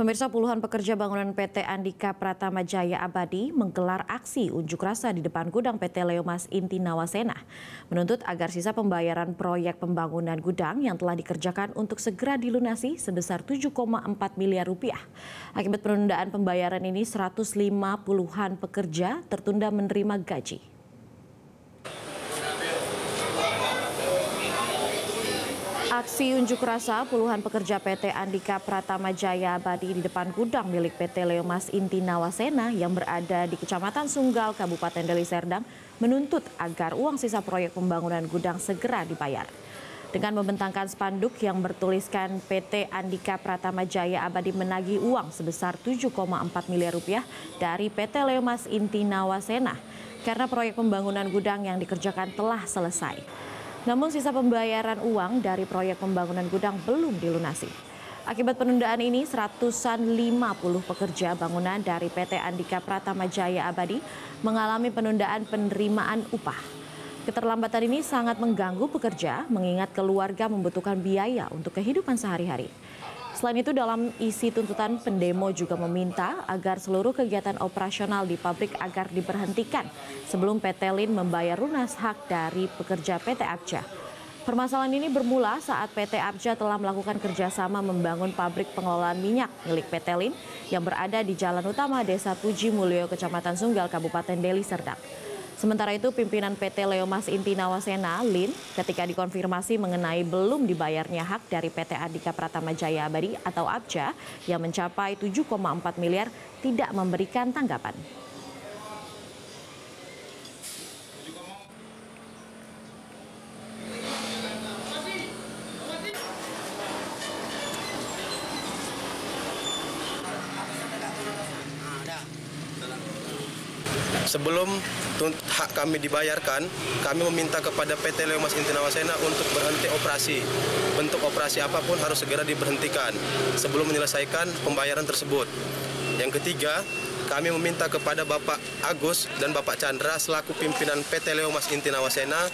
Pemirsa, puluhan pekerja bangunan PT Andika Pratama Jaya Abadi menggelar aksi unjuk rasa di depan gudang PT Leomas Inti Nawasena, menuntut agar sisa pembayaran proyek pembangunan gudang yang telah dikerjakan untuk segera dilunasi sebesar 7,4 miliar rupiah. Akibat penundaan pembayaran ini, 150-an pekerja tertunda menerima gaji. Aksi unjuk rasa puluhan pekerja PT Andika Pratama Jaya Abadi di depan gudang milik PT Leomas Inti Nawasena yang berada di Kecamatan Sunggal, Kabupaten Deli Serdang, menuntut agar uang sisa proyek pembangunan gudang segera dibayar. Dengan membentangkan spanduk yang bertuliskan PT Andika Pratama Jaya Abadi menagih uang sebesar 7,4 miliar rupiah dari PT Leomas Inti Nawasena karena proyek pembangunan gudang yang dikerjakan telah selesai. Namun sisa pembayaran uang dari proyek pembangunan gudang belum dilunasi. Akibat penundaan ini, 150 pekerja bangunan dari PT Andika Pratama Jaya Abadi mengalami penundaan penerimaan upah. Keterlambatan ini sangat mengganggu pekerja, mengingat keluarga membutuhkan biaya untuk kehidupan sehari-hari. Selain itu, dalam isi tuntutan, pendemo juga meminta agar seluruh kegiatan operasional di pabrik agar diberhentikan sebelum PT Lin membayar lunas hak dari pekerja PT Abja. Permasalahan ini bermula saat PT Abja telah melakukan kerjasama membangun pabrik pengelolaan minyak milik PT Lin yang berada di Jalan Utama Desa Puji Mulyo, Kecamatan Sunggal, Kabupaten Deli Serdang. Sementara itu, pimpinan PT Leomas Inti Nawasena, Lin, ketika dikonfirmasi mengenai belum dibayarnya hak dari PT Andika Pratama Jaya Abadi atau Abja yang mencapai 7,4 miliar, tidak memberikan tanggapan. Sebelum hak kami dibayarkan, kami meminta kepada PT Leomas Inti Nawasena untuk berhenti operasi. Bentuk operasi apapun harus segera diberhentikan sebelum menyelesaikan pembayaran tersebut. Yang ketiga, kami meminta kepada Bapak Agus dan Bapak Chandra selaku pimpinan PT Leomas Inti Nawasena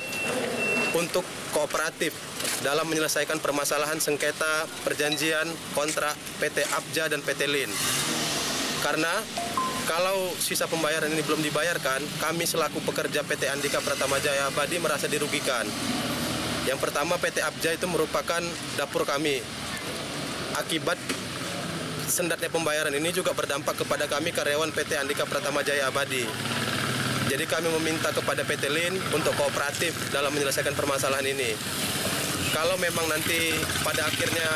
untuk kooperatif dalam menyelesaikan permasalahan sengketa perjanjian kontrak PT Abja dan PT Lin. Karena kalau sisa pembayaran ini belum dibayarkan, kami selaku pekerja PT Andika Pratama Jaya Abadi merasa dirugikan. Yang pertama, PT Abja itu merupakan dapur kami. Akibat sendatnya pembayaran ini juga berdampak kepada kami karyawan PT Andika Pratama Jaya Abadi. Jadi kami meminta kepada PT Lin untuk kooperatif dalam menyelesaikan permasalahan ini. Kalau memang nanti pada akhirnya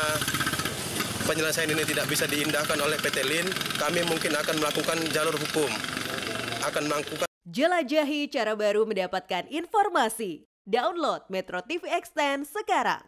penyelesaian ini tidak bisa diindahkan oleh PT Lin, kami mungkin akan melakukan jalur hukum. Jelajahi cara baru mendapatkan informasi. Download Metro TV Extend sekarang.